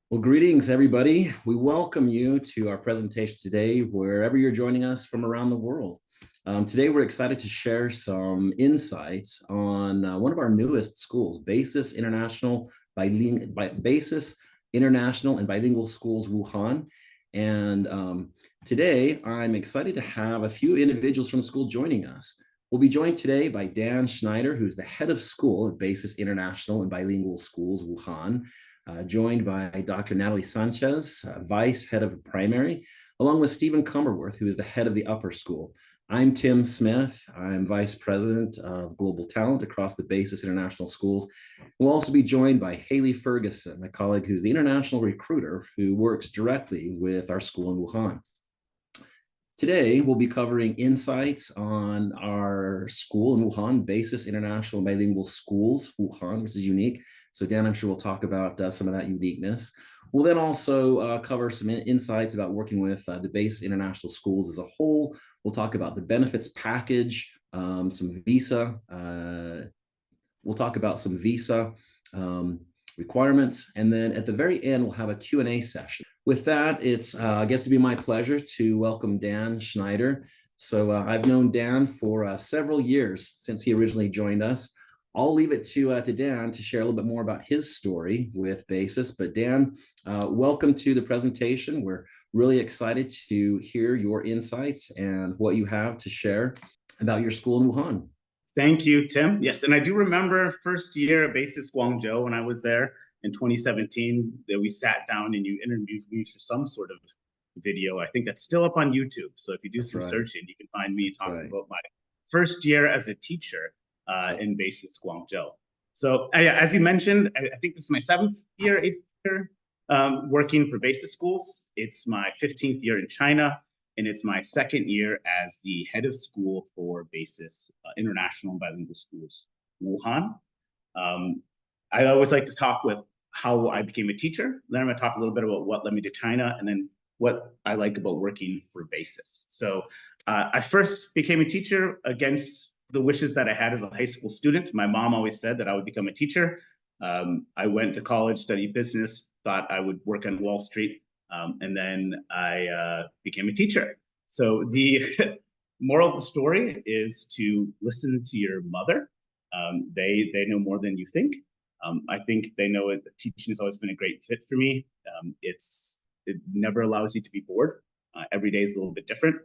Well, greetings, everybody. We welcome you to our presentation today, wherever you're joining us from around the world. Today, we're excited to share some insights on one of our newest schools, Basis International and Bilingual Schools Wuhan. And today, I'm excited to have a few individuals from the school joining us. We'll be joined today by Dan Schneider, who's the head of school at Basis International and Bilingual Schools Wuhan. Joined by Dr. Natalie Sanchez, Vice Head of Primary, along with Stephen Cumberworth, who is the head of the upper school. I'm Tim Smith. I'm Vice President of Global Talent across the Basis International Schools. We'll also be joined by Haley Ferguson, my colleague who's the international recruiter who works directly with our school in Wuhan. Today, we'll be covering insights on our school in Wuhan, Basis International Bilingual Schools Wuhan, which is unique. So Dan, I'm sure we'll talk about some of that uniqueness. We'll then also cover some insights about working with the Basis International Schools as a whole. We'll talk about the benefits package, some visa. We'll talk about some visa requirements. And then at the very end, we'll have a Q&A session. With that, it's gets to be my pleasure to welcome Dan Schneider. So I've known Dan for several years since he originally joined us. I'll leave it to Dan to share a little bit more about his story with Basis. But Dan, welcome to the presentation. We're really excited to hear your insights and what you have to share about your school in Wuhan. Thank you, Tim. Yes, and I do remember first year at Basis Guangzhou when I was there in 2017 that we sat down and you interviewed me for some sort of video. I think that's still up on YouTube. So if you do some searching, you can find me talking about my first year as a teacher in Basis Guangzhou. So as you mentioned, I think this is my 7th year, 8th year working for Basis Schools. It's my 15th year in China, and it's my 2nd year as the head of school for Basis International and Bilingual Schools Wuhan. I always like to talk with how I became a teacher. Then I'm going to talk a little bit about what led me to China, and then what I like about working for Basis. So I first became a teacher against the wishes that I had as a high school student. My mom always said that I would become a teacher. I went to college, studied business, thought I would work on Wall Street, and then I became a teacher. So the moral of the story is to listen to your mother. They know more than you think. I think they know it. Teaching has always been a great fit for me. It never allows you to be bored. Every day is a little bit different.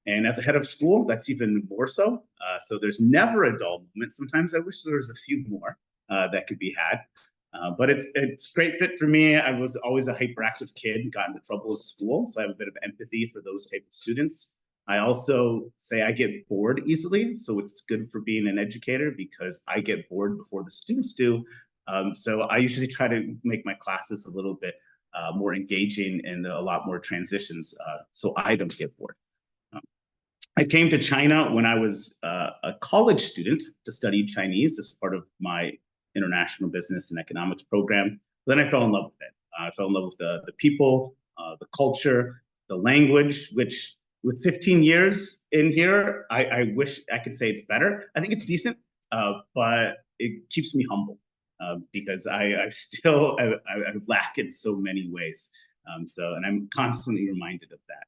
And as a head of school, that's even more so. So there's never a dull moment. Sometimes I wish there was a few more that could be had. But it's a great fit for me. I was always a hyperactive kid, got into trouble at school. So I have a bit of empathy for those type of students. I also say I get bored easily. So it's good for being an educator because I get bored before the students do. So I usually try to make my classes a little bit more engaging and a lot more transitions so I don't get bored. I came to China when I was a college student to study Chinese as part of my international business and economics program. Then I fell in love with it. I fell in love with the people, the culture, the language, which with 15 years in here, I wish I could say it's better. I think it's decent, but it keeps me humble because I still lack in so many ways. And I'm constantly reminded of that.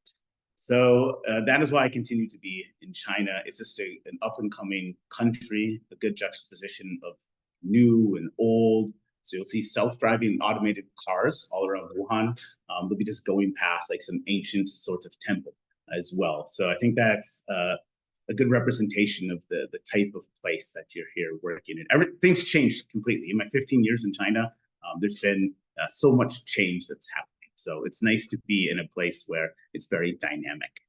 So that is why I continue to be in China. It's just an up-and-coming country, a good juxtaposition of new and old. So you'll see self-driving automated cars all around Wuhan. They'll be just going past like some ancient sort of temple as well. So I think that's a good representation of the type of place that you're here working in. Everything's changed completely. In my 15 years in China, there's been so much change that's happened. So it's nice to be in a place where it's very dynamic.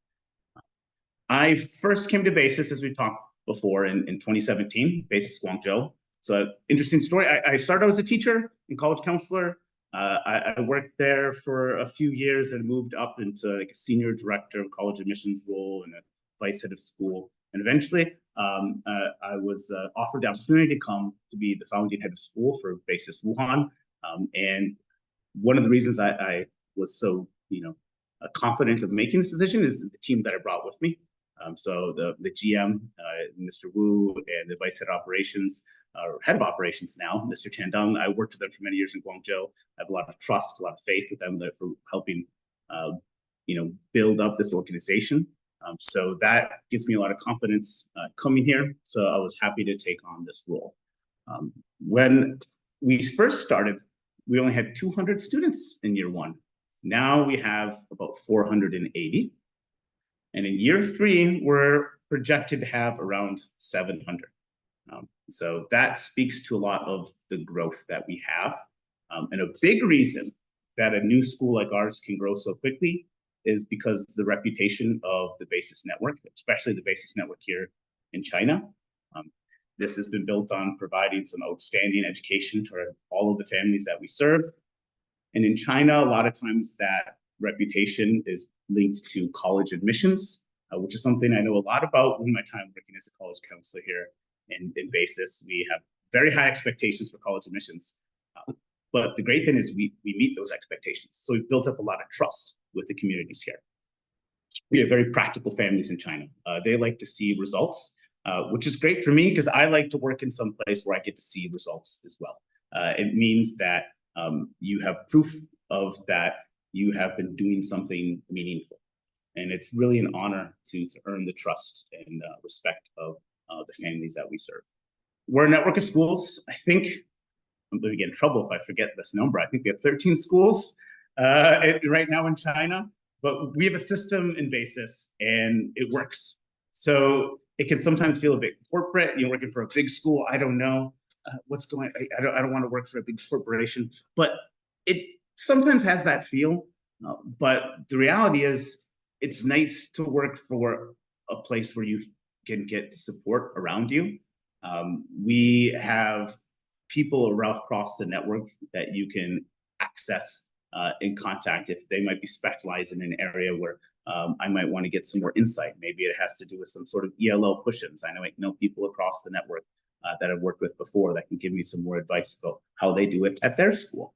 I first came to Basis, as we talked before, in 2017, Basis Guangzhou. So interesting story. I started out as a teacher and college counselor. I worked there for a few years and moved up into like a senior director of college admissions role and a vice head of school. And eventually, I was offered the opportunity to come to be the founding head of school for Basis Wuhan. And one of the reasons I was so, confident of making this decision is the team that I brought with me. So the GM, Mr. Wu, and the vice head operations, our head of operations now, Mr. Chandong. I worked with them for many years in Guangzhou. I have a lot of trust, a lot of faith with them for helping, build up this organization. So that gives me a lot of confidence coming here. So I was happy to take on this role. When we first started, we only had 200 students in year one. Now we have about 480. And in year three, we're projected to have around 700. So that speaks to a lot of the growth that we have. And a big reason that a new school like ours can grow so quickly is because the reputation of the BASIS network, especially the BASIS network here in China. This has been built on providing some outstanding education to all of the families that we serve. And in China, a lot of times that reputation is linked to college admissions, which is something I know a lot about in my time working as a college counselor here in BASIS. We have very high expectations for college admissions. But the great thing is we meet those expectations. So we've built up a lot of trust with the communities here. We have very practical families in China. They like to see results, which is great for me because I like to work in some place where I get to see results as well. It means that you have proof of that you have been doing something meaningful. And it's really an honor to earn the trust and respect of the families that we serve. We're a network of schools. I think I'm going to get in trouble if I forget this number. I think we have 13 schools right now in China, but we have a system in BASIS and it works. So it can sometimes feel a bit corporate. You're working for a big school. I don't know what's going on. I don't want to work for a big corporation, but it sometimes has that feel. But the reality is it's nice to work for a place where you can get support around you. We have people around across the network that you can access in contact if they might be specialized in an area where I might want to get some more insight. Maybe it has to do with some sort of ELL push-ins. I know people across the network that I've worked with before that can give me some more advice about how they do it at their school.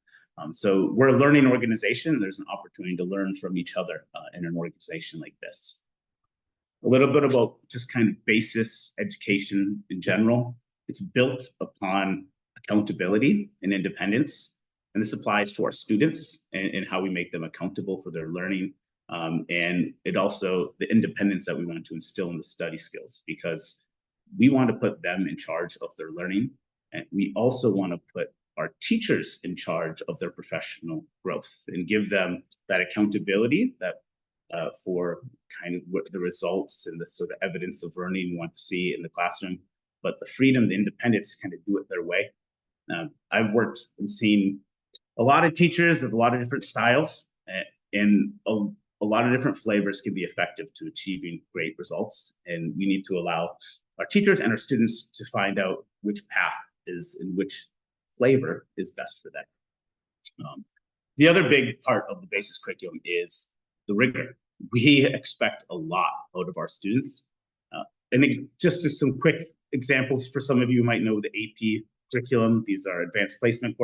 So we're a learning organization. There's an opportunity to learn from each other in an organization like this. A little bit about just kind of BASIS education in general. It's built upon accountability and independence. And this applies to our students and how we make them accountable for their learning. And it also, the independence that we want to instill in the study skills, because we want to put them in charge of their learning. And we also want to put our teachers in charge of their professional growth and give them that accountability that for kind of what the results and the sort of evidence of learning you want to see in the classroom, but the freedom, the independence to kind of do it their way. I've worked and seen a lot of teachers of a lot of different styles, and a lot of different flavors can be effective to achieving great results. And we need to allow our teachers and our students to find out which path is and which flavor is best for them. The other big part of the BASIS curriculum is the rigor. We expect a lot out of our students. And just some quick examples for some of you who might know the AP curriculum. These are advanced placement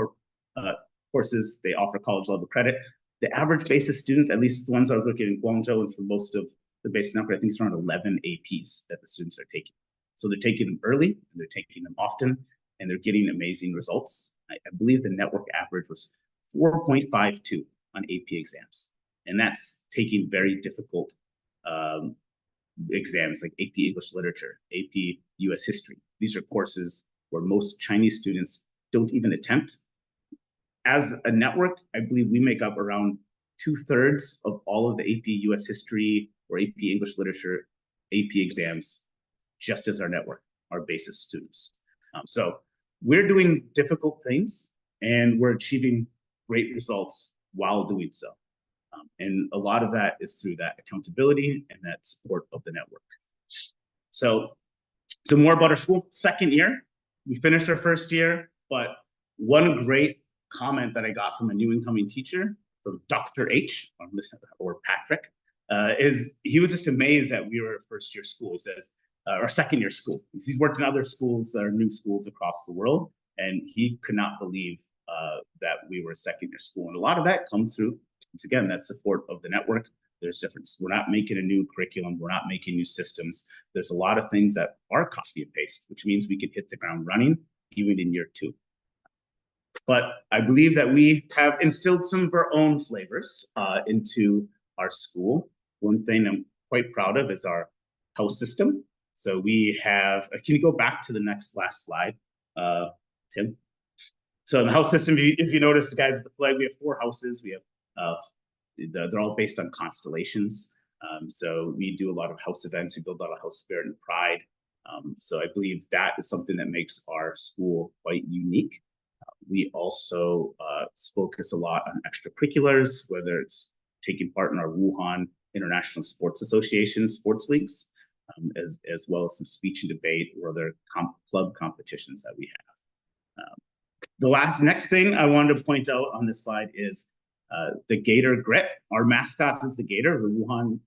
courses. They offer college level credit. The average BASIS student, at least the ones I was looking at in Guangzhou and for most of the BASIS network, I think it's around 11 APs that the students are taking. So they're taking them early, and they're taking them often, and they're getting amazing results. I believe the network average was 4.52 on AP exams. And that's taking very difficult exams like AP English Literature, AP US History. These are courses where most Chinese students don't even attempt. As a network, I believe we make up around 2/3 of all of the AP US History or AP English Literature AP exams, just as our network, our BASIS students. So we're doing difficult things and we're achieving great results while doing so. And a lot of that is through that accountability and that support of the network. So some more about our school. Second year, we finished our first year, but one great comment that I got from a new incoming teacher, from Dr. H, or Patrick, is he was just amazed that we were a first year school. He says, or second year school. He's worked in other schools that are new schools across the world, and he could not believe that we were a second year school. And a lot of that comes through, once again, that support of the network. There's difference. We're not making a new curriculum. We're not making new systems. There's a lot of things that are copy and paste, which means we can hit the ground running even in year 2. But I believe that we have instilled some of our own flavors into our school. One thing I'm quite proud of is our house system. So we have, can you go back to the last slide, Tim? So in the house system, if you notice, the guys with the flag, we have 4 houses. We have, they're all based on constellations. So we do a lot of house events. We build a lot of house spirit and pride. So I believe that is something that makes our school quite unique. We also focus a lot on extracurriculars, whether it's taking part in our Wuhan International Sports Association sports leagues, as well as some speech and debate or other club competitions that we have. The next thing I wanted to point out on this slide is the Gator Grit. Our mascot is the Gator, the Wuhan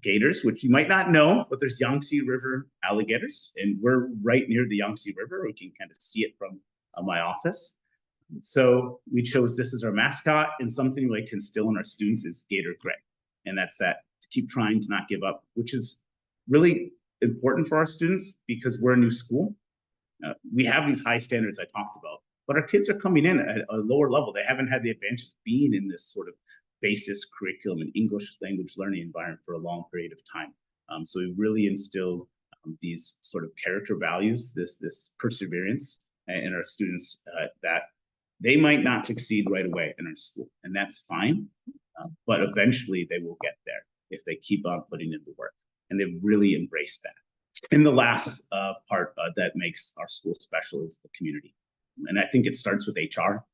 Gators, which you might not know, but there's Yangtze River alligators, and we're right near the Yangtze River. We can kind of see it from my office. So we chose this as our mascot, and something we like to instill in our students is Gator Grit. And that's that, to keep trying to not give up, which is really important for our students because we're a new school. We have these high standards I talked about, but our kids are coming in at a lower level. They haven't had the advantage of being in this sort of basis curriculum and English language learning environment for a long period of time. So we really instilled these sort of character values, this perseverance in our students that they might not succeed right away in our school, and that's fine. But eventually they will get there if they keep on putting in the work, and they've really embraced that. And the last part that makes our school special is the community. And I think it starts with HR.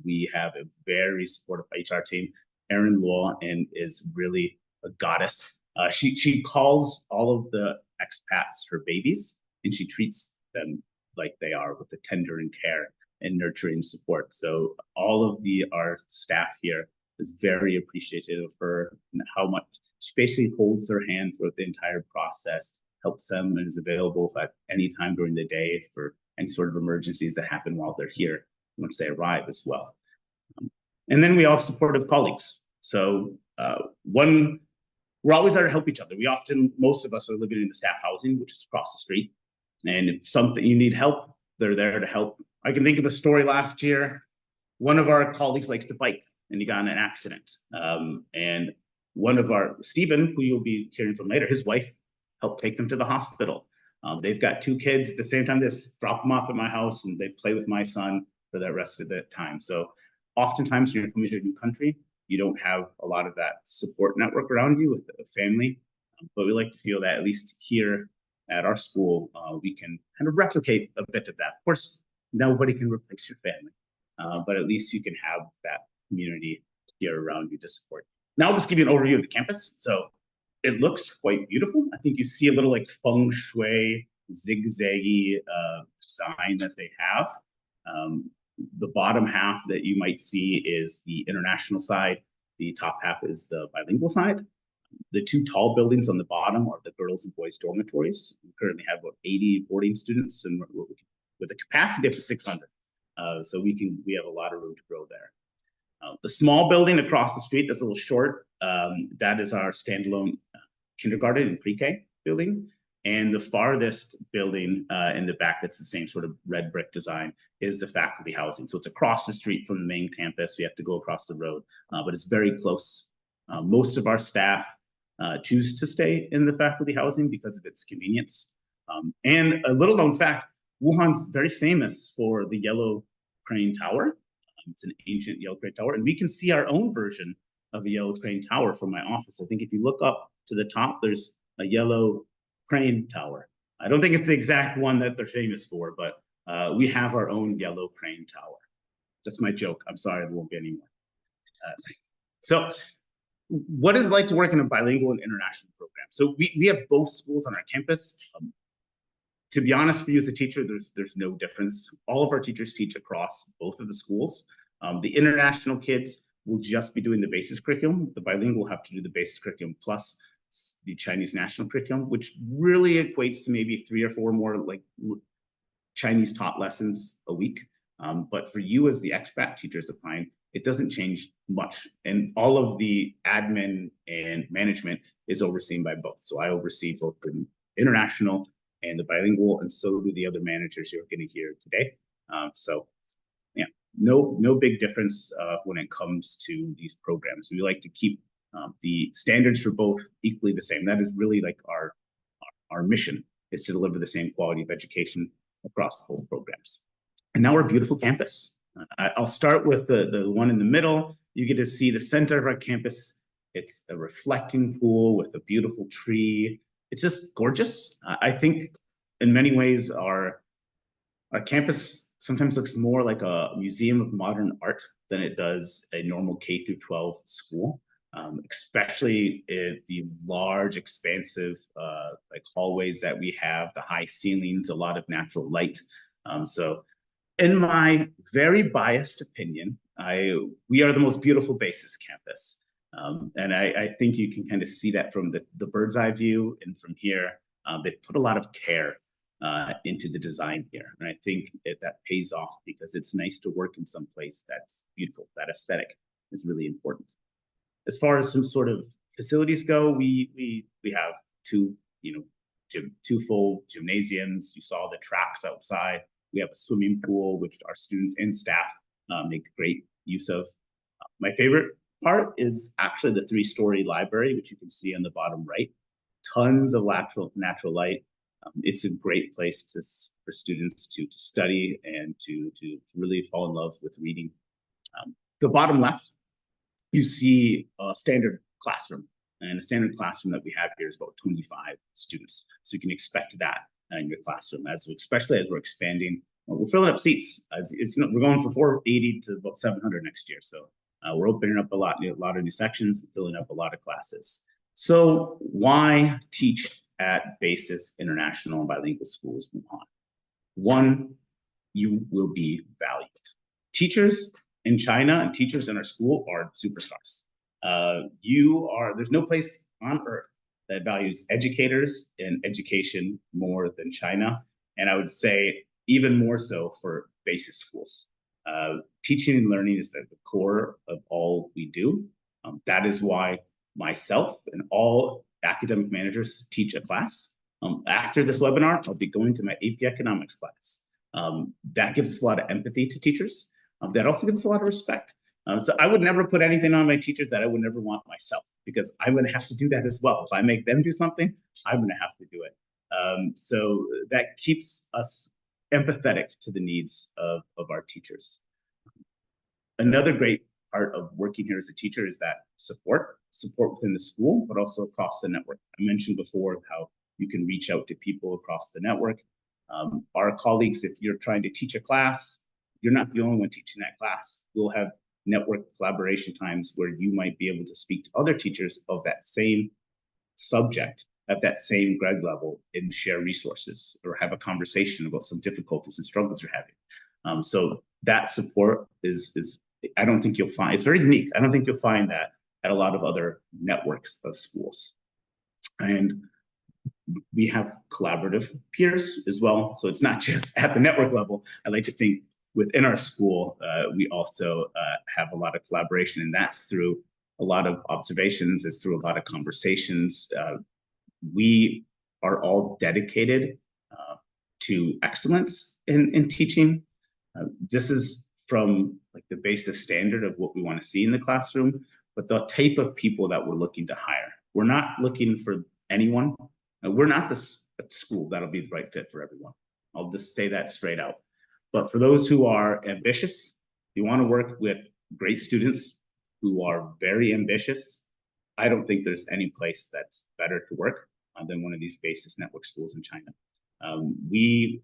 We have a very supportive HR team. Erin Law and is really a goddess. She calls all of the expats her babies, and she treats them like they are, with the tender and care and nurturing support. So all of our staff here is very appreciative of her and how much she basically holds their hand throughout the entire process, helps them, and is available at any time during the day for any sort of emergencies that happen while they're here once they arrive as well. And then we all have supportive colleagues. So we're always there to help each other. Most of us are living in the staff housing, which is across the street. And if something you need help, they're there to help. I can think of a story last year. One of our colleagues likes to bike, and he got in an accident. And one of Stephen, who you'll be hearing from later, his wife helped take them to the hospital. They've got 2 kids. At the same time, they just drop them off at my house, and they play with my son for the rest of the time. So oftentimes when you're coming to a new country, you don't have a lot of that support network around you with a family. But we like to feel that at least here at our school, we can kind of replicate a bit of that. Of course, nobody can replace your family, but at least you can have that community here around you to support. Now I'll just give you an overview of the campus. So it looks quite beautiful. I think you see a little like feng shui, zigzaggy design that they have. The bottom half that you might see is the international side. The top half is the bilingual side. The 2 tall buildings on the bottom are the girls and boys dormitories. We currently have about 80 boarding students, and with a capacity up to 600. So we have a lot of room to grow there. The small building across the street that's a little short, that is our standalone kindergarten and pre-K building. And the farthest building in the back that's the same sort of red brick design is the faculty housing. So it's across the street from the main campus. We have to go across the road, but it's very close. Most of our staff choose to stay in the faculty housing because of its convenience. And a little known fact, Wuhan's very famous for the yellow crane tower. It's an ancient yellow crane tower, and we can see our own version of a yellow crane tower from my office. I think if you look up to the top, there's a yellow crane tower. I don't think it's the exact one that they're famous for, but we have our own yellow crane tower. That's my joke. I'm sorry, there won't be any more. So what is it like to work in a bilingual and international program? So we have both schools on our campus. To be honest with you as a teacher, there's no difference. All of our teachers teach across both of the schools. The international kids will just be doing the basic curriculum. The bilingual will have to do the basic curriculum plus the Chinese national curriculum, which really equates to maybe 3 or 4 more like Chinese taught lessons a week. But for you as the expat teachers applying, it doesn't change much. And all of the admin and management is overseen by both. So I oversee both the international and the bilingual, and so do the other managers you're going to hear today. So yeah, no big difference when it comes to these programs. We like to keep the standards for both equally the same. That is really like our mission, is to deliver the same quality of education across both programs. And now our beautiful campus. I'll start with the one in the middle. You get to see the center of our campus. It's a reflecting pool with a beautiful tree. It's just gorgeous. I think in many ways our campus sometimes looks more like a museum of modern art than it does a normal K through 12 school. Especially the large, expansive like hallways that we have, the high ceilings, a lot of natural light. So in my very biased opinion, we are the most beautiful BASIS campus. And I think you can kind of see that from the bird's eye view, and from here. They've put a lot of care into the design here. And I think that pays off, because it's nice to work in some place that's beautiful. That aesthetic is really important. As far as some sort of facilities go, we have two full gymnasiums. You saw the tracks outside. We have a swimming pool, which our students and staff make great use of. My favorite part is actually the 3-story library, which you can see on the bottom right. Tons of natural light. It's a great place for students to study and to really fall in love with reading. The bottom left, you see a standard classroom, and a standard classroom that we have here is about 25 students. So you can expect that in your classroom, especially as we're expanding. We're filling up seats. We're going from 480 to about 700 next year. So we're opening up a lot of new sections and filling up a lot of classes. So why teach at BASIS International and Bilingual Schools Wuhan? One, you will be valued. Teachers in China and teachers in our school are superstars. There's no place on earth that values educators and education more than China. And I would say even more so for BASIS schools. Teaching and learning is at the core of all we do. That is why myself and all academic managers teach a class. After this webinar, I'll be going to my AP Economics class. That gives us a lot of empathy to teachers. That also gives us a lot of respect. So I would never put anything on my teachers that I would never want myself, because I'm going to have to do that as well. If I make them do something, I'm going to have to do it. So that keeps us empathetic to the needs of our teachers. Another great part of working here as a teacher is that support within the school, but also across the network. I mentioned before how you can reach out to people across the network. Our colleagues, if you're trying to teach a class, you're not the only one teaching that class. We'll have network collaboration times where you might be able to speak to other teachers of that same subject at that same grade level and share resources, or have a conversation about some difficulties and struggles you're having. So that support is I don't think you'll find, it's very unique. I don't think you'll find that at a lot of other networks of schools. And we have collaborative peers as well. So it's not just at the network level. I like to think within our school, we also have a lot of collaboration, and that's through a lot of observations, it's through a lot of conversations. We are all dedicated to excellence in teaching. This is from like the basic standard of what we want to see in the classroom, but the type of people that we're looking to hire. We're not looking for anyone. We're not the school that'll be the right fit for everyone. I'll just say that straight out. But for those who are ambitious, you want to work with great students who are very ambitious, I don't think there's any place that's better to work than one of these BASIS network schools in China. We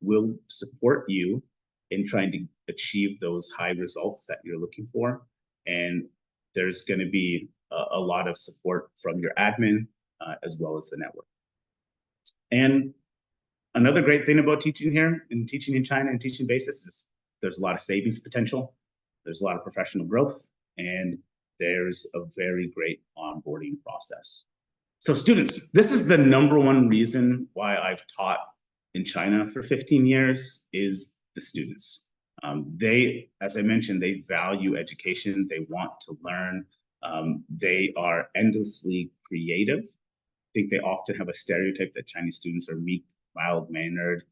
will support you in trying to achieve those high results that you're looking for. And there's going to be a lot of support from your admin as well as the network. And another great thing about teaching here and teaching in China and teaching BASIS is there's a lot of savings potential. There's a lot of professional growth, and there's a very great onboarding process. So students, this is the #1 reason why I've taught in China for 15 years is the students. They, as I mentioned, they value education. They want to learn. They are endlessly creative. I think they often have a stereotype that Chinese students are meek mild-mannered,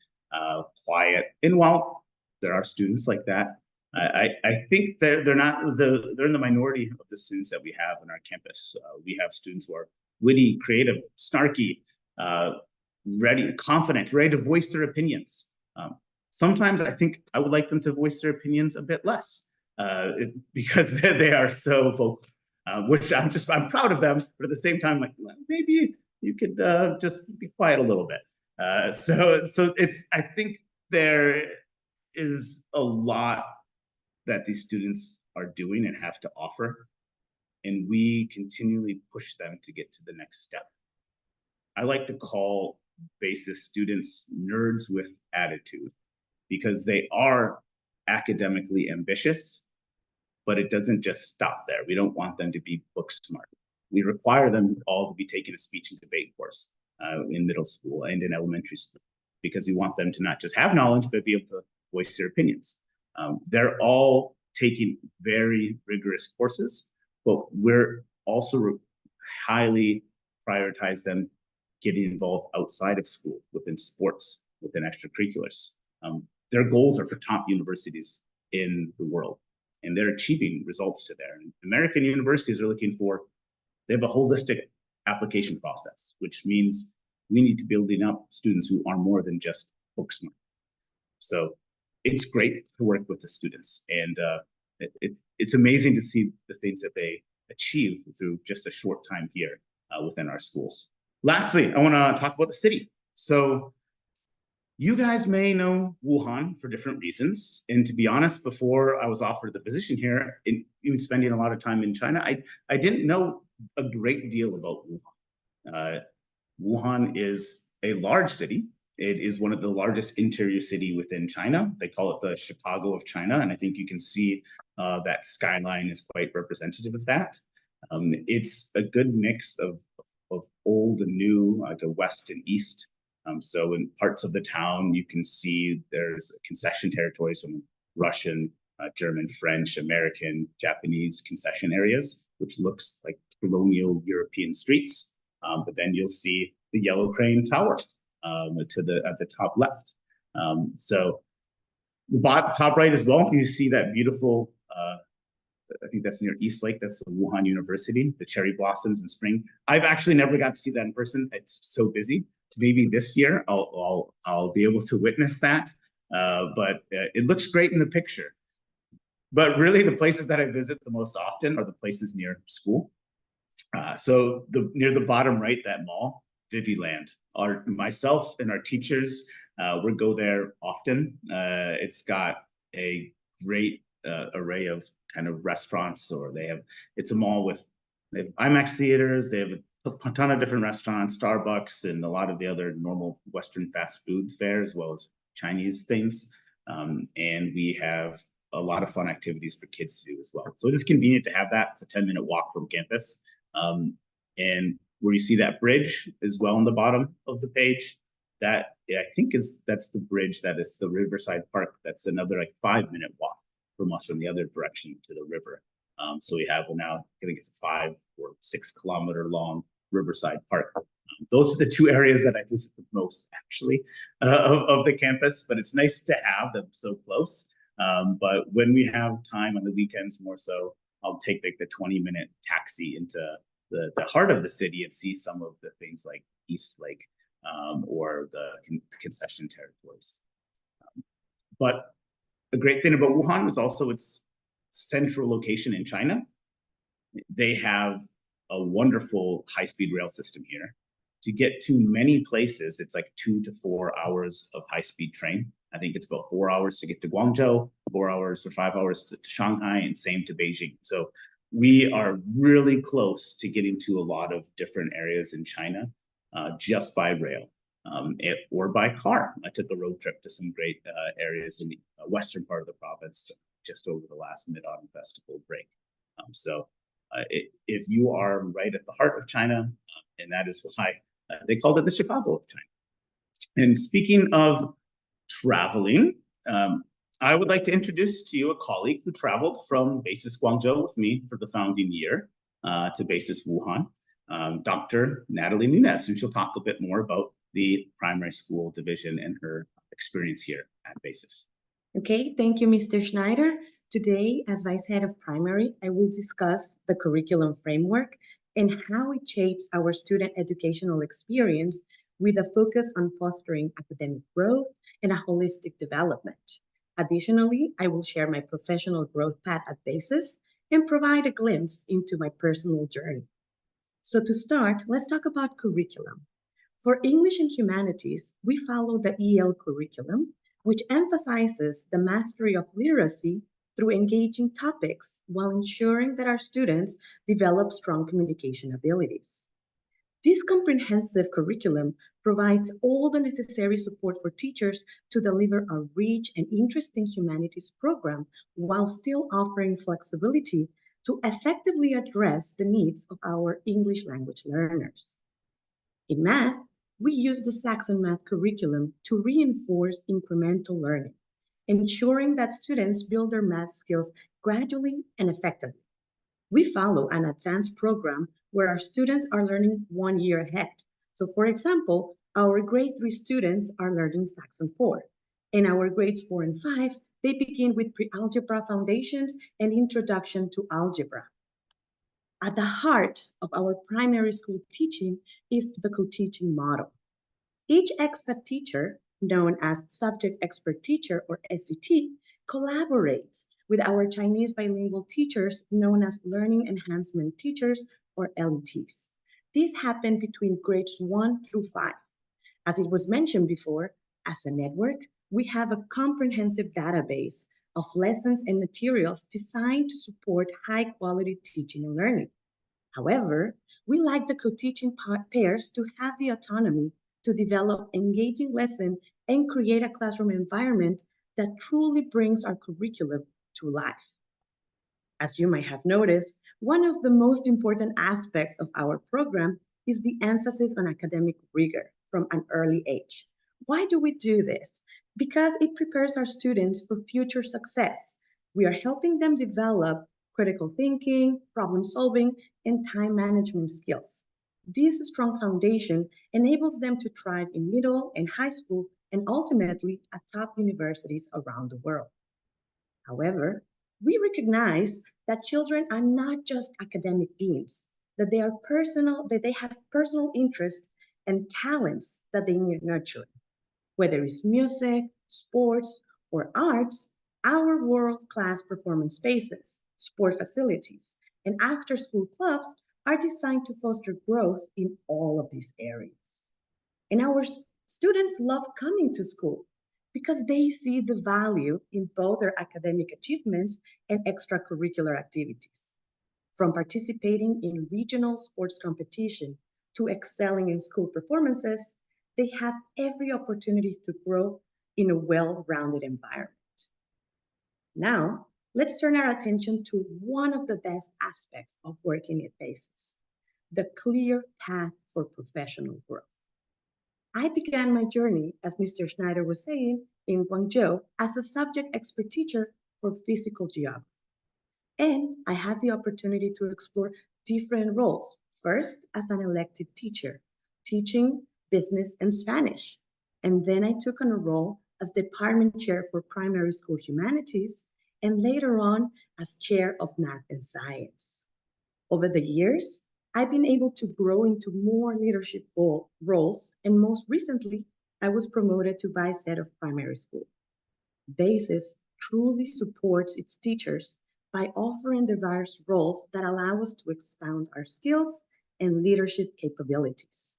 quiet. And while there are students like that, I think they're not they're in the minority of the students that we have on our campus. We have students who are witty, creative, snarky, ready, confident, ready to voice their opinions. Sometimes I think I would like them to voice their opinions a bit less because they are so vocal, which I'm proud of them, but at the same time, like, well, maybe you could just be quiet a little bit. So I think there is a lot that these students are doing and have to offer, and we continually push them to get to the next step. I like to call BASIS students nerds with attitude, because they are academically ambitious, but it doesn't just stop there. We don't want them to be book smart. We require them all to be taking a speech and debate course in middle school and in elementary school, because we want them to not just have knowledge, but be able to voice their opinions. They're all taking very rigorous courses, but we're also highly prioritize them getting involved outside of school, within sports, within extracurriculars. Their goals are for top universities in the world, and they're achieving results to there. And American universities are looking for, they have a holistic application process, which means we need to be building up students who are more than just book smart. So it's great to work with the students, and it's amazing to see the things that they achieve through just a short time here within our schools. Lastly, I want to talk about the city. So you guys may know Wuhan for different reasons. And to be honest, before I was offered the position here, even spending a lot of time in China, I didn't know a great deal about Wuhan. Wuhan is a large city. It is one of the largest interior city within China. They call it the Chicago of China. And I think you can see that skyline is quite representative of that. It's a good mix of old and new, like a west and east. So in parts of the town, you can see there's concession territories from Russian, German, French, American, Japanese concession areas, which looks like colonial European streets. But then you'll see the Yellow Crane Tower at the top left. So the top right as well, you see that beautiful, I think that's near East Lake. That's the Wuhan University, the cherry blossoms in spring. I've actually never got to see that in person. It's so busy. Maybe this year I'll be able to witness that. But it looks great in the picture. But really, the places that I visit the most often are the places near school. So near the bottom right, that mall, Viviland. Myself and our teachers we go there often. It's got a great array of kind of restaurants, or it's a mall with, they have IMAX theaters, they have a ton of different restaurants, Starbucks, and a lot of the other normal Western fast food fare, as well as Chinese things. And we have a lot of fun activities for kids to do as well. So it is convenient to have that. It's a 10-minute walk from campus. And where you see that bridge as well on the bottom of the page, that I think that's the bridge that is the Riverside Park. That's another like 5-minute walk from us in the other direction to the river. So we have now, I think it's a 5 or 6 kilometer long Riverside Park. Those are the two areas that I visit the most, actually, of the campus. But it's nice to have them so close. But when we have time on the weekends, more so, I'll take like the 20-minute taxi into the heart of the city and see some of the things like East Lake or the concession territories. But a great thing about Wuhan is also its central location in China. They have a wonderful high-speed rail system here. To get to many places, it's like 2 to 4 hours of high-speed train. I think it's about 4 hours to get to Guangzhou, 4 hours or 5 hours to Shanghai, and same to Beijing. So we are really close to getting to a lot of different areas in China just by rail or by car. I took a road trip to some great areas in the western part of the province just over the last Mid-Autumn Festival break. So if you are right at the heart of China, and that is why they called it the Chicago of China. And speaking of traveling, I would like to introduce to you a colleague who traveled from BASIS Guangzhou with me for the founding year to BASIS Wuhan, Dr. Natalie Nunez, and she'll talk a bit more about the primary school division and her experience here at BASIS. Okay, thank you, Mr. Schneider. Today, as Vice Head of Primary, I will discuss the curriculum framework and how it shapes our student educational experience with a focus on fostering academic growth and a holistic development. Additionally, I will share my professional growth path at BASIS and provide a glimpse into my personal journey. So to start, let's talk about curriculum. For English and Humanities, we follow the EL curriculum, which emphasizes the mastery of literacy through engaging topics while ensuring that our students develop strong communication abilities. This comprehensive curriculum provides all the necessary support for teachers to deliver a rich and interesting humanities program while still offering flexibility to effectively address the needs of our English language learners. In math, we use the Saxon Math curriculum to reinforce incremental learning, ensuring that students build their math skills gradually and effectively. We follow an advanced program where our students are learning 1 year ahead. So for example, our grade 3 students are learning Saxon 4. In our grades 4 and 5, they begin with pre-algebra foundations and introduction to algebra. At the heart of our primary school teaching is the co-teaching model. Each expat teacher, known as Subject Expert Teacher or SET, collaborates with our Chinese bilingual teachers known as Learning Enhancement Teachers or LETs. These happen between grades 1 through 5. As it was mentioned before, as a network, we have a comprehensive database of lessons and materials designed to support high-quality teaching and learning. However, we like the co-teaching pairs to have the autonomy to develop engaging lessons and create a classroom environment that truly brings our curriculum to life. As you might have noticed, one of the most important aspects of our program is the emphasis on academic rigor from an early age. Why do we do this? Because it prepares our students for future success. We are helping them develop critical thinking, problem solving, and time management skills. This strong foundation enables them to thrive in middle and high school and ultimately at top universities around the world. However, we recognize that children are not just academic beings, that they have personal interests and talents that they need nurturing. Whether it's music, sports, or arts, our world-class performance spaces, sport facilities, and after-school clubs are designed to foster growth in all of these areas. And our students love coming to school because they see the value in both their academic achievements and extracurricular activities. From participating in regional sports competition to excelling in school performances, they have every opportunity to grow in a well-rounded environment. Now, let's turn our attention to one of the best aspects of working at BASIS, the clear path for professional growth. I began my journey, as Mr. Schneider was saying, in Guangzhou as a subject expert teacher for physical geography. And I had the opportunity to explore different roles, first as an elective teacher, teaching business and Spanish. And then I took on a role as department chair for primary school humanities, and later on as chair of math and science. Over the years, I've been able to grow into more leadership roles, and most recently, I was promoted to vice head of primary school. BASIS truly supports its teachers by offering diverse roles that allow us to expound our skills and leadership capabilities.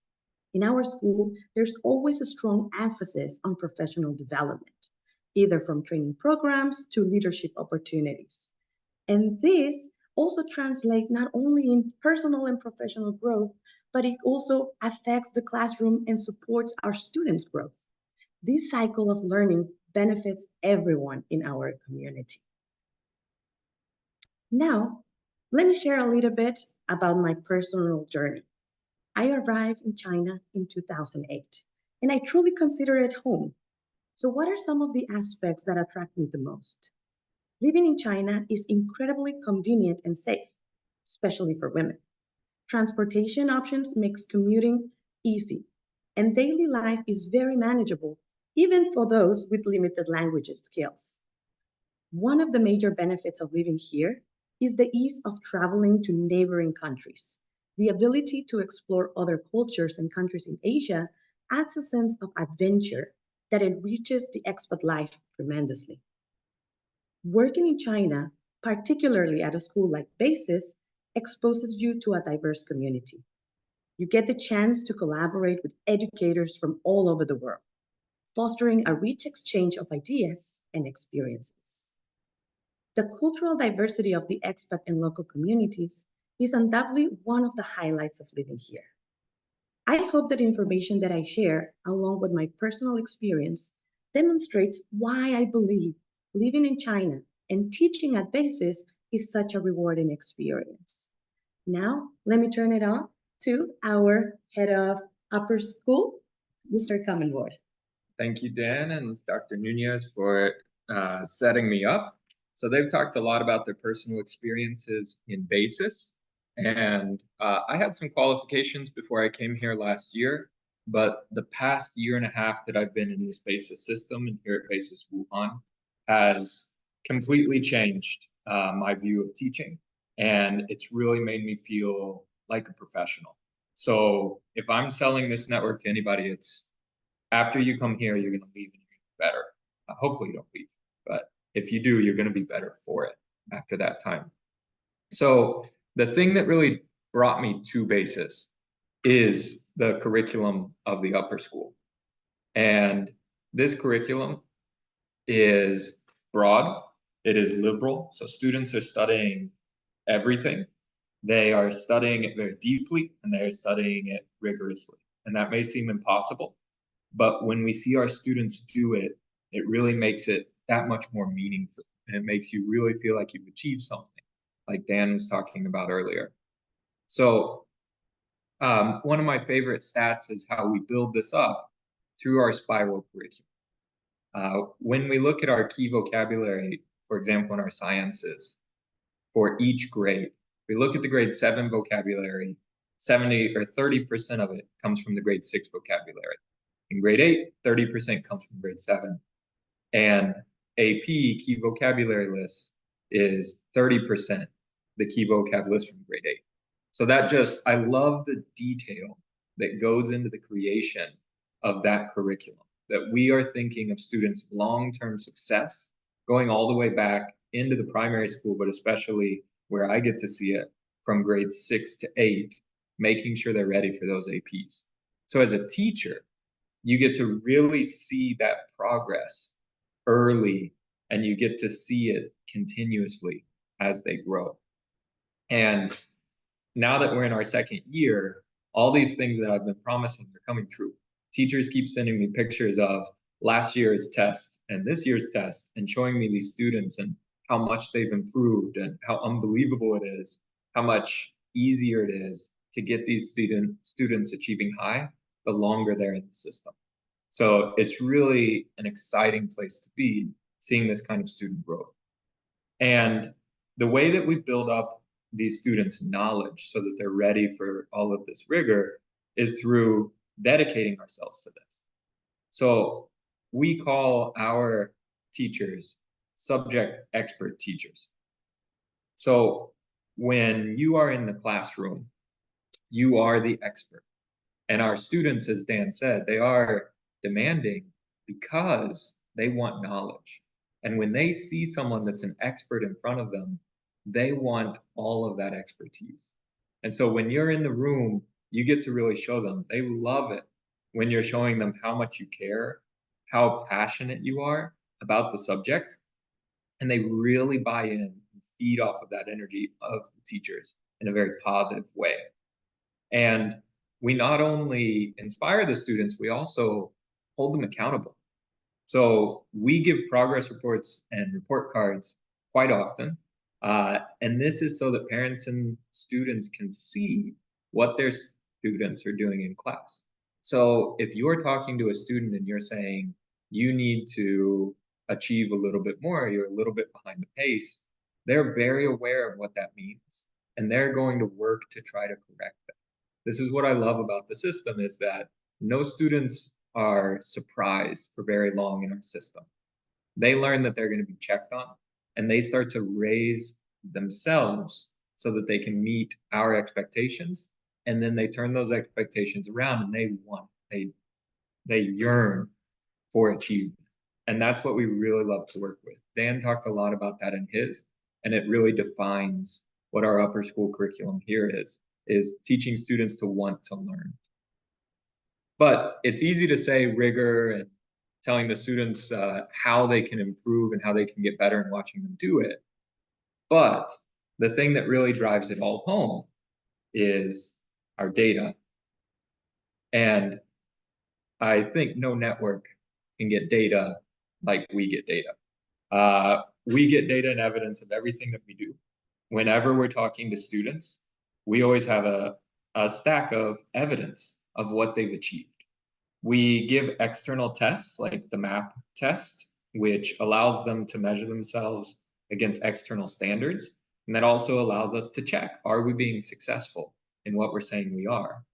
In our school, there's always a strong emphasis on professional development, either from training programs to leadership opportunities. And this also translates not only in personal and professional growth, but it also affects the classroom and supports our students' growth. This cycle of learning benefits everyone in our community. Now, let me share a little bit about my personal journey. I arrived in China in 2008, and I truly consider it home. So what are some of the aspects that attract me the most? Living in China is incredibly convenient and safe, especially for women. Transportation options makes commuting easy. and daily life is very manageable, even for those with limited language skills. One of the major benefits of living here is the ease of traveling to neighboring countries. The ability to explore other cultures and countries in Asia adds a sense of adventure that enriches the expat life tremendously. Working in China, particularly at a school like BASIS, exposes you to a diverse community. You get the chance to collaborate with educators from all over the world, fostering a rich exchange of ideas and experiences. The cultural diversity of the expat and local communities is undoubtedly one of the highlights of living here. I hope that information that I share, along with my personal experience, demonstrates why I believe living in China and teaching at BASIS is such a rewarding experience. Now, let me turn it on to our head of upper school, Mr. Commenworth. Thank you, Dan and Dr. Nunez, for setting me up. So they've talked a lot about their personal experiences in BASIS. And I had some qualifications before I came here last year, but the past year and a half that I've been in this BASIS system and here at BASIS Wuhan has completely changed my view of teaching. And it's really made me feel like a professional. So if I'm selling this network to anybody, it's after you come here, you're going to leave and you're going to be better. Hopefully you don't leave, but if you do, you're going to be better for it after that time. So the thing that really brought me to BASIS is the curriculum of the upper school. And this curriculum is broad, it is liberal, so students are studying everything. They are studying it very deeply and they are studying it rigorously. And that may seem impossible, but when we see our students do it, it really makes it that much more meaningful. And it makes you really feel like you've achieved something, like Dan was talking about earlier. So one of my favorite stats is how we build this up through our spiral curriculum. When we look at our key vocabulary, for example, in our sciences, for each grade, we look at the grade 7 vocabulary, 70 or 30% of it comes from the grade 6 vocabulary. In grade 8, 30% comes from grade 7. And AP, key vocabulary list, is 30% the key vocab list from grade 8. So that just, I love the detail that goes into the creation of that curriculum, that we are thinking of students' long-term success, going all the way back into the primary school, but especially where I get to see it from grade 6 to 8, making sure they're ready for those APs. So as a teacher, you get to really see that progress early, and you get to see it continuously as they grow. And now that we're in our second year, all these things that I've been promising are coming true. Teachers keep sending me pictures of last year's test and this year's test and showing me these students and how much they've improved and how unbelievable it is, how much easier it is to get these students achieving high the longer they're in the system. So it's really an exciting place to be, seeing this kind of student growth. And the way that we build up these students' knowledge so that they're ready for all of this rigor is through dedicating ourselves to this. So we call our teachers subject expert teachers. So when you are in the classroom, you are the expert. And our students, as Dan said, they are demanding because they want knowledge. And when they see someone that's an expert in front of them, they want all of that expertise. And so when you're in the room, you get to really show them. They love it when you're showing them how much you care, how passionate you are about the subject, and they really buy in and feed off of that energy of the teachers in a very positive way. And we not only inspire the students, we also hold them accountable. So we give progress reports and report cards quite often. And this is so that parents and students can see what their students are doing in class. So if you're talking to a student and you're saying you need to achieve a little bit more, you're a little bit behind the pace, they're very aware of what that means. And they're going to work to try to correct that. This is what I love about the system, is that no students are surprised for very long in our system. They learn that they're going to be checked on, and they start to raise themselves so that they can meet our expectations. And then they turn those expectations around and they yearn for achievement. And that's what we really love to work with. Dan talked a lot about that in his, and it really defines what our upper school curriculum here is teaching students to want to learn. But it's easy to say rigor and telling the students how they can improve and how they can get better and watching them do it. But the thing that really drives it all home is our data. And I think no network can get data like we get data. We get data and evidence of everything that we do. Whenever we're talking to students, we always have a stack of evidence of what they've achieved. We give external tests like the MAP test, which allows them to measure themselves against external standards. And that also allows us to check, are we being successful in what we're saying we are?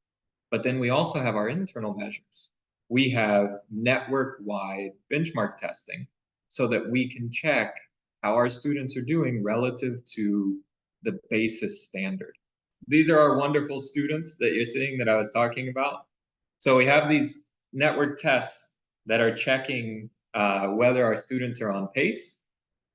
But then we also have our internal measures. We have network-wide benchmark testing so that we can check how our students are doing relative to the basis standard. These are our wonderful students that you're seeing that I was talking about. So we have these network tests that are checking whether our students are on pace,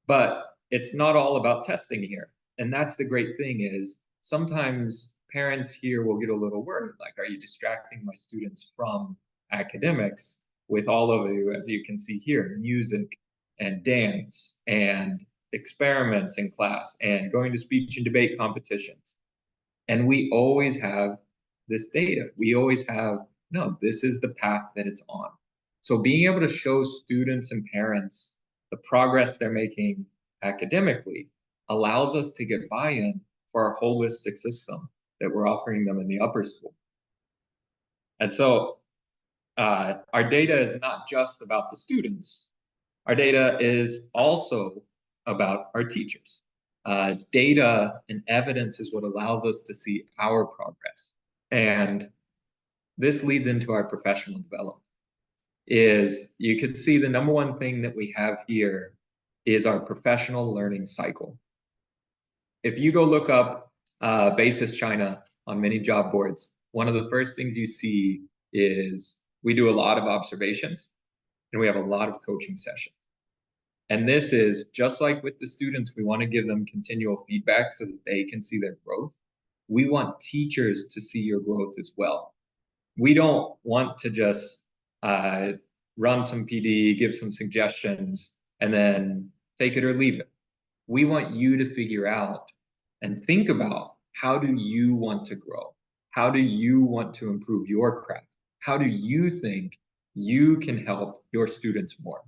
but it's not all about testing here. And that's the great thing is sometimes parents here will get a little worried, like, are you distracting my students from academics with all of you, as you can see here, music and dance and experiments in class and going to speech and debate competitions. And we always have this data. We always have, no, this is the path that it's on. So being able to show students and parents the progress they're making academically allows us to get buy-in for our holistic system that we're offering them in the upper school. And so our data is not just about the students. Our data is also about our teachers. Data and evidence is what allows us to see our progress. And this leads into our professional development. Is you can see the number one thing that we have here is our professional learning cycle. If you go look up Basis China on many job boards, one of the first things you see is we do a lot of observations and we have a lot of coaching sessions. And this is just like with the students, we want to give them continual feedback so that they can see their growth. We want teachers to see your growth as well. We don't want to just run some PD, give some suggestions, and then take it or leave it. We want you to figure out and think about, how do you want to grow? How do you want to improve your craft? How do you think you can help your students more?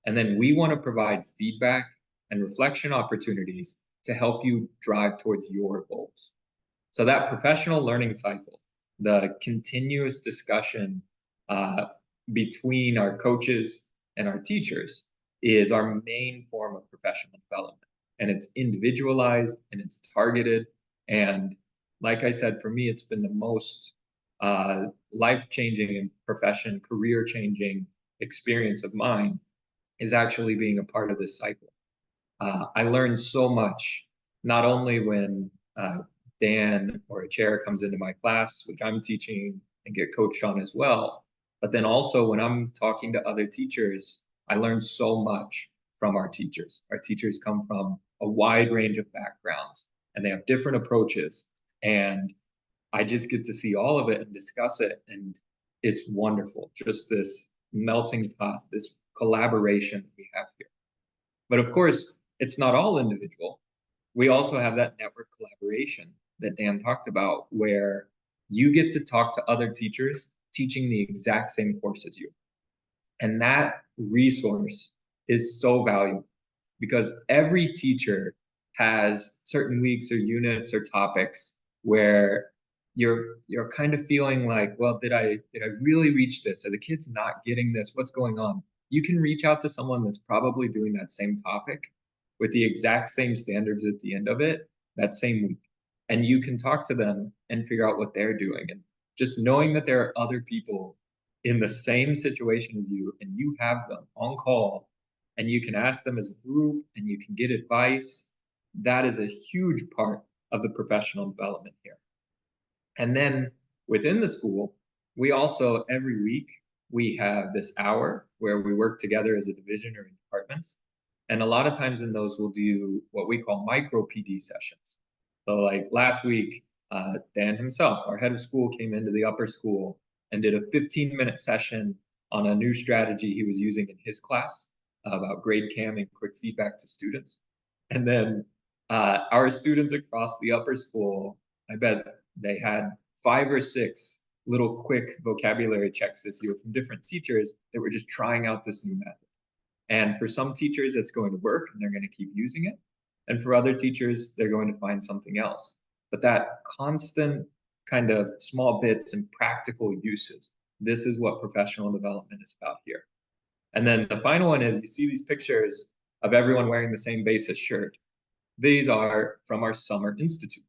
And then we want to provide feedback and reflection opportunities to help you drive towards your goals. So that professional learning cycle, the continuous discussion between our coaches and our teachers, is our main form of professional development. And it's individualized and it's targeted. And like I said, for me, it's been the most life-changing and profession, career-changing experience of mine is actually being a part of this cycle. I learned so much, not only when Dan or a chair comes into my class, which I'm teaching and get coached on as well, but then also when I'm talking to other teachers, I learn so much from our teachers. Our teachers come from a wide range of backgrounds and they have different approaches. And I just get to see all of it and discuss it. And it's wonderful. Just this melting pot, this collaboration that we have here. But of course, it's not all individual. We also have that network collaboration that Dan talked about, where you get to talk to other teachers teaching the exact same course as you. And that resource is so valuable because every teacher has certain weeks or units or topics where you're kind of feeling like, well, did I really reach this? Are the kids not getting this? What's going on? You can reach out to someone that's probably doing that same topic with the exact same standards at the end of it that same week. And you can talk to them and figure out what they're doing. And just knowing that there are other people in the same situation as you, and you have them on call, and you can ask them as a group, and you can get advice, that is a huge part of the professional development here. And then within the school, we also, every week, we have this hour where we work together as a division or in departments. And a lot of times in those, we'll do what we call micro PD sessions. So like last week, Dan himself, our head of school, came into the upper school and did a 15-minute session on a new strategy he was using in his class about grade cam and quick feedback to students. And then our students across the upper school, I bet they had 5 or 6 little quick vocabulary checks this year from different teachers that were just trying out this new method. And for some teachers, it's going to work and they're going to keep using it. And for other teachers, they're going to find something else. But that constant kind of small bits and practical uses, this is what professional development is about here. And then the final one is, you see these pictures of everyone wearing the same basis shirt. These are from our Summer Institute.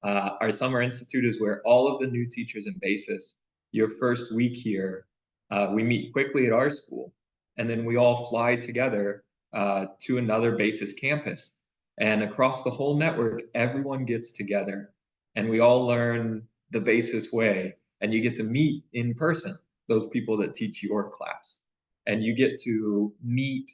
Our Summer Institute is where all of the new teachers in basis, your first week here, we meet quickly at our school, and then we all fly together to another basis campus. And across the whole network, everyone gets together and we all learn the basis way, and you get to meet in person those people that teach your class. And you get to meet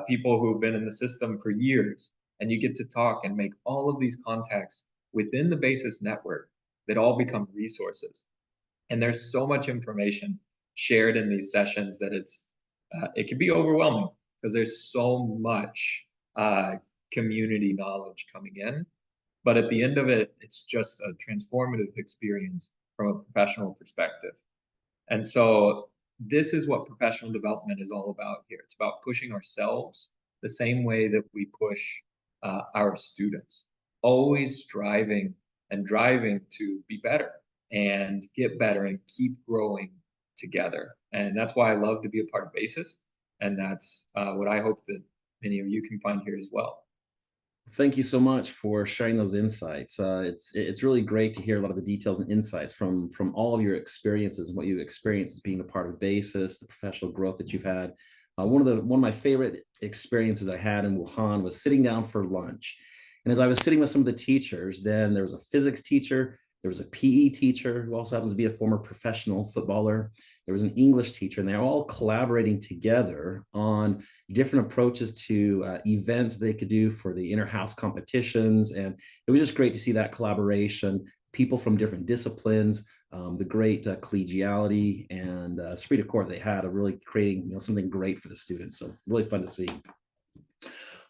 people who have been in the system for years, and you get to talk and make all of these contacts within the basis network that all become resources. And there's so much information shared in these sessions that it can be overwhelming because there's so much community knowledge coming in. But at the end of it, it's just a transformative experience from a professional perspective. And so this is what professional development is all about here. It's about pushing ourselves the same way that we push our students, always striving and driving to be better and get better and keep growing together. And that's why I love to be a part of BASIS. And that's what I hope that many of you can find here as well. Thank you so much for sharing those insights. It's really great to hear a lot of the details and insights from all of your experiences and what you experienced being a part of BASIS, the professional growth that you've had. One of my favorite experiences I had in Wuhan was sitting down for lunch. And as I was sitting with some of the teachers, then there was a physics teacher, there was a PE teacher who also happens to be a former professional footballer. There was an English teacher, and they're all collaborating together on different approaches to events they could do for the inter-house competitions. And it was just great to see that collaboration, people from different disciplines, the great collegiality and esprit de corps they had of really creating something great for the students. So really fun to see.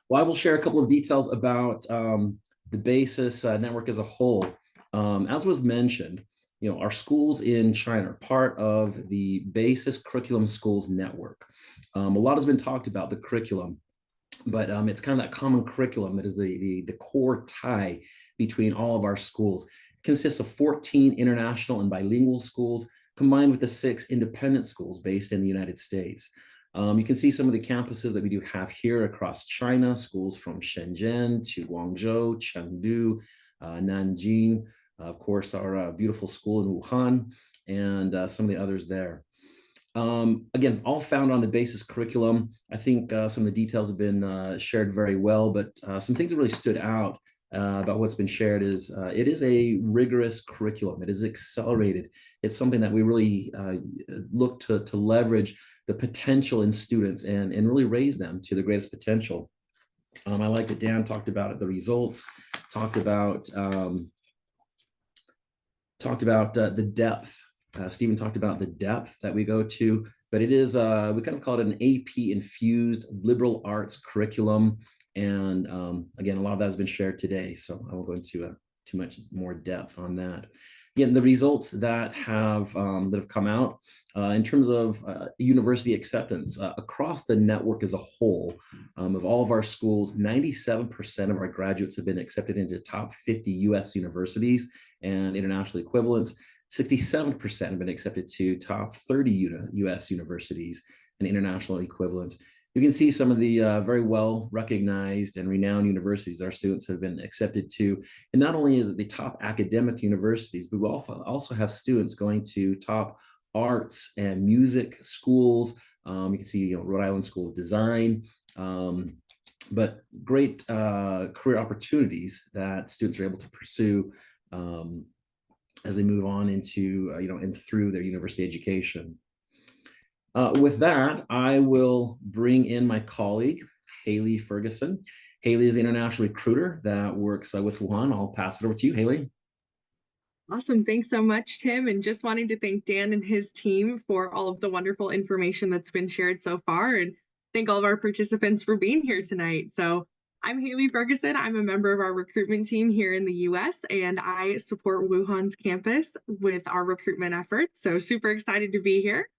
Well, I will share a couple of details about the BASIS network as a whole. As was mentioned, our schools in China are part of the BASIS Curriculum Schools Network. A lot has been talked about the curriculum, but it's kind of that common curriculum that is the core tie between all of our schools. It consists of 14 international and bilingual schools combined with the 6 independent schools based in the United States. You can see some of the campuses that we do have here across China, schools from Shenzhen to Guangzhou, Chengdu, Nanjing, of course, our beautiful school in Wuhan, and some of the others there. Again, all found on the BASIS curriculum. I think some of the details have been shared very well, but some things that really stood out about what's been shared is it is a rigorous curriculum. It is accelerated. It's something that we really look to leverage the potential in students and really raise them to the greatest potential. I like that Dan talked about the results, talked about the depth. Stephen talked about the depth that we go to, but it is, we kind of call it an AP infused liberal arts curriculum. And again, a lot of that has been shared today, so I won't go into too much more depth on that. Again, the results that have come out in terms of university acceptance across the network as a whole, of all of our schools, 97% of our graduates have been accepted into top 50 US universities and international equivalents. 67% have been accepted to top 30 US universities and international equivalents. You can see some of the very well recognized and renowned universities our students have been accepted to. And not only is it the top academic universities, but we also have students going to top arts and music schools. You can see, Rhode Island School of Design, but great career opportunities that students are able to pursue as they move on into, and through their university education. With that, I will bring in my colleague, Haley Ferguson. Haley is the international recruiter that works with Wuhan. I'll pass it over to you, Haley. Awesome. Thanks so much, Tim. And just wanting to thank Dan and his team for all of the wonderful information that's been shared so far. And thank all of our participants for being here tonight. So I'm Haley Ferguson. I'm a member of our recruitment team here in the US, and I support Wuhan's campus with our recruitment efforts. So super excited to be here.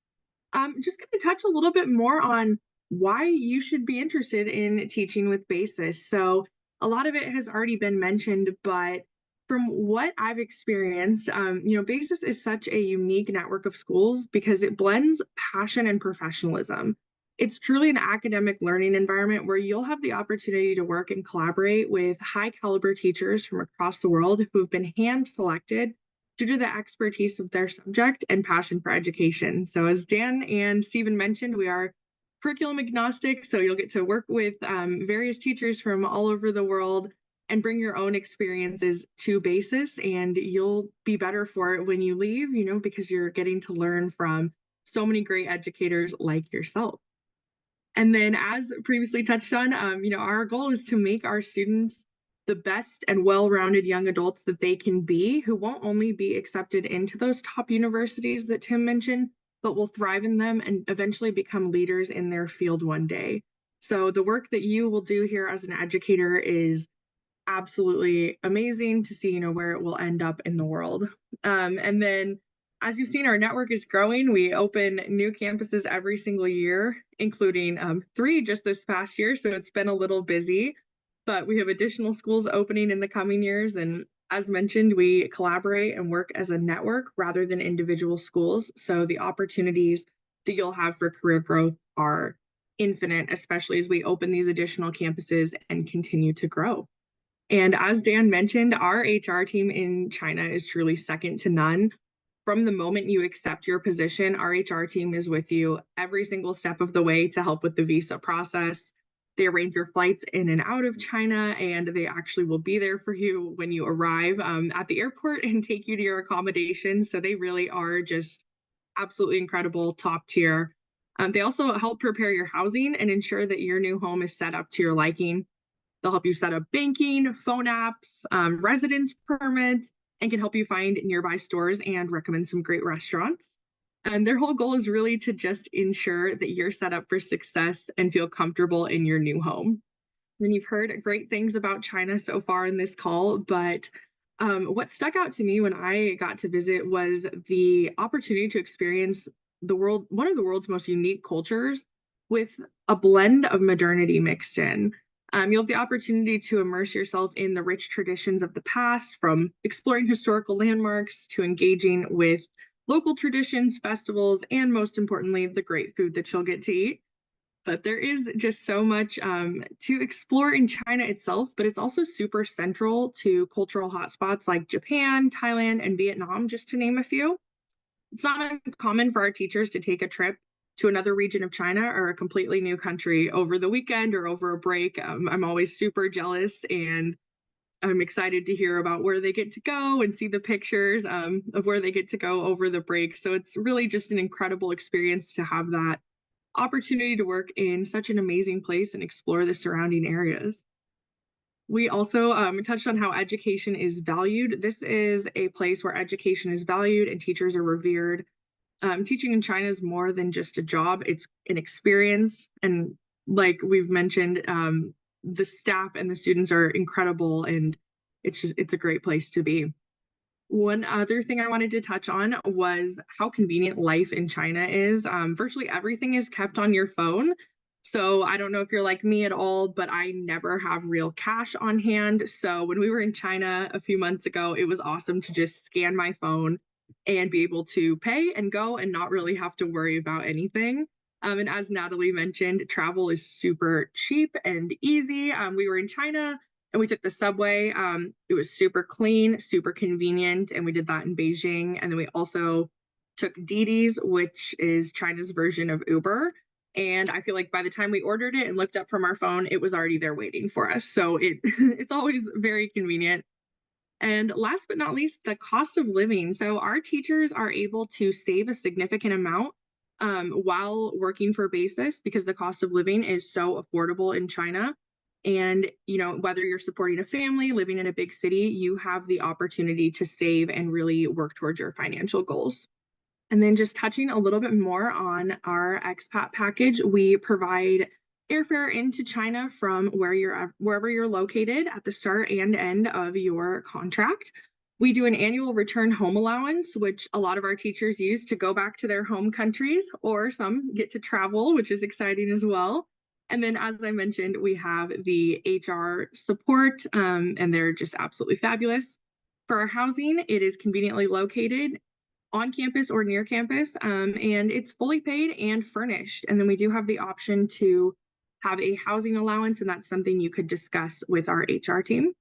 Just going to touch a little bit more on why you should be interested in teaching with BASIS. So a lot of it has already been mentioned, but from what I've experienced, BASIS is such a unique network of schools because it blends passion and professionalism. It's truly an academic learning environment where you'll have the opportunity to work and collaborate with high caliber teachers from across the world who have been hand selected due to the expertise of their subject and passion for education. So as Dan and Stephen mentioned, we are curriculum agnostic, so you'll get to work with various teachers from all over the world and bring your own experiences to BASIS, and you'll be better for it when you leave, because you're getting to learn from so many great educators like yourself. And then as previously touched on, our goal is to make our students the best and well-rounded young adults that they can be, who won't only be accepted into those top universities that Tim mentioned, but will thrive in them and eventually become leaders in their field one day. So the work that you will do here as an educator is absolutely amazing to see, where it will end up in the world. And then, as you've seen, our network is growing. We open new campuses every single year, including 3 just this past year. So it's been a little busy, but we have additional schools opening in the coming years. And as mentioned, we collaborate and work as a network rather than individual schools. So the opportunities that you'll have for career growth are infinite, especially as we open these additional campuses and continue to grow. And as Dan mentioned, our HR team in China is truly second to none. From the moment you accept your position, our HR team is with you every single step of the way to help with the visa process. They arrange your flights in and out of China, and they actually will be there for you when you arrive at the airport and take you to your accommodations. So they really are just absolutely incredible, top tier. They also help prepare your housing and ensure that your new home is set up to your liking. They'll help you set up banking, phone apps, residence permits, and can help you find nearby stores and recommend some great restaurants. And their whole goal is really to just ensure that you're set up for success and feel comfortable in your new home. And you've heard great things about China so far in this call, but what stuck out to me when I got to visit was the opportunity to experience one of the world's most unique cultures with a blend of modernity mixed in. You'll have the opportunity to immerse yourself in the rich traditions of the past, from exploring historical landmarks to engaging with local traditions, festivals, and most importantly, the great food that you'll get to eat. But there is just so much to explore in China itself, but it's also super central to cultural hotspots like Japan, Thailand, and Vietnam, just to name a few. It's not uncommon for our teachers to take a trip to another region of China or a completely new country over the weekend or over a break. I'm always super jealous, and I'm excited to hear about where they get to go and see the pictures of where they get to go over the break. So it's really just an incredible experience to have that opportunity to work in such an amazing place and explore the surrounding areas. We also touched on how education is valued. This is a place where education is valued and teachers are revered. Teaching in China is more than just a job, it's an experience. And like we've mentioned, the staff and the students are incredible, and it's a great place to be. One other thing I wanted to touch on was how convenient life in China is. Virtually everything is kept on your phone. So I don't know if you're like me at all, but I never have real cash on hand. So when we were in China a few months ago, it was awesome to just scan my phone and be able to pay and go and not really have to worry about anything. And as Natalie mentioned, travel is super cheap and easy. We were in China and we took the subway. It was super clean, super convenient, and we did that in Beijing. And then we also took Didi's, which is China's version of Uber. And I feel like by the time we ordered it and looked up from our phone, it was already there waiting for us. So it's always very convenient. And last but not least, the cost of living. So our teachers are able to save a significant amount while working for basis because the cost of living is so affordable in China. And, you know, whether you're supporting a family, living in a big city, you have the opportunity to save and really work towards your financial goals. And then just touching a little bit more on our expat package, we provide airfare into China from wherever you're located at the start and end of your contract. We do an annual return home allowance, which a lot of our teachers use to go back to their home countries, or some get to travel, which is exciting as well. And then, as I mentioned, we have the HR support, and they're just absolutely fabulous. For our housing, it is conveniently located on campus or near campus, and it's fully paid and furnished. And then we do have the option to have a housing allowance, and that's something you could discuss with our HR team.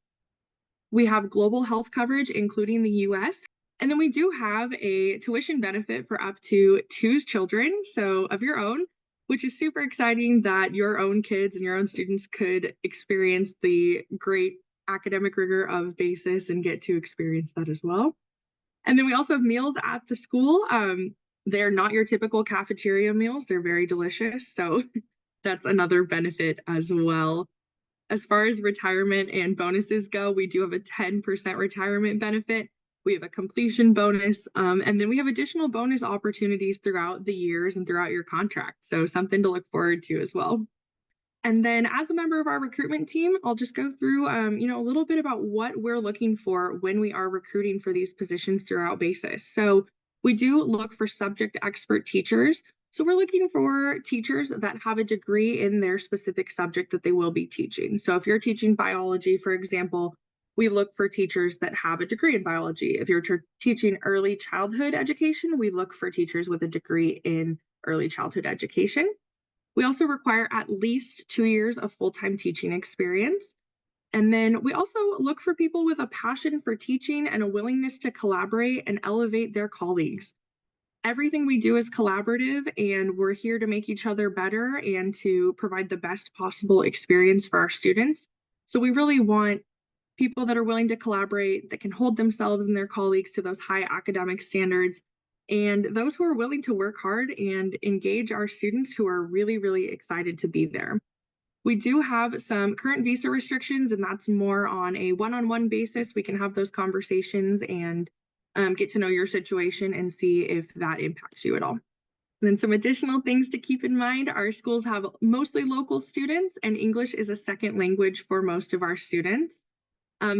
We have global health coverage, including the US. And then we do have a tuition benefit for up to 2 children, so of your own, which is super exciting that your own kids and your own students could experience the great academic rigor of basis and get to experience that as well. And then we also have meals at the school. They're not your typical cafeteria meals. They're very delicious. So that's another benefit as well. As far as retirement and bonuses go, we do have a 10% retirement benefit. We have a completion bonus, and then we have additional bonus opportunities throughout the years and throughout your contract. So something to look forward to as well. And then as a member of our recruitment team, I'll just go through, a little bit about what we're looking for when we are recruiting for these positions throughout basis. So we do look for subject expert teachers. So we're looking for teachers that have a degree in their specific subject that they will be teaching. So if you're teaching biology, for example, we look for teachers that have a degree in biology. If you're teaching early childhood education, we look for teachers with a degree in early childhood education. We also require at least 2 years of full-time teaching experience. And then we also look for people with a passion for teaching and a willingness to collaborate and elevate their colleagues. Everything we do is collaborative, and we're here to make each other better and to provide the best possible experience for our students. So we really want people that are willing to collaborate, that can hold themselves and their colleagues to those high academic standards, and those who are willing to work hard and engage our students who are really, really excited to be there. We do have some current visa restrictions, and that's more on a one-on-one basis. We can have those conversations and get to know your situation and see if that impacts you at all. And then some additional things to keep in mind, our schools have mostly local students, and English is a second language for most of our students.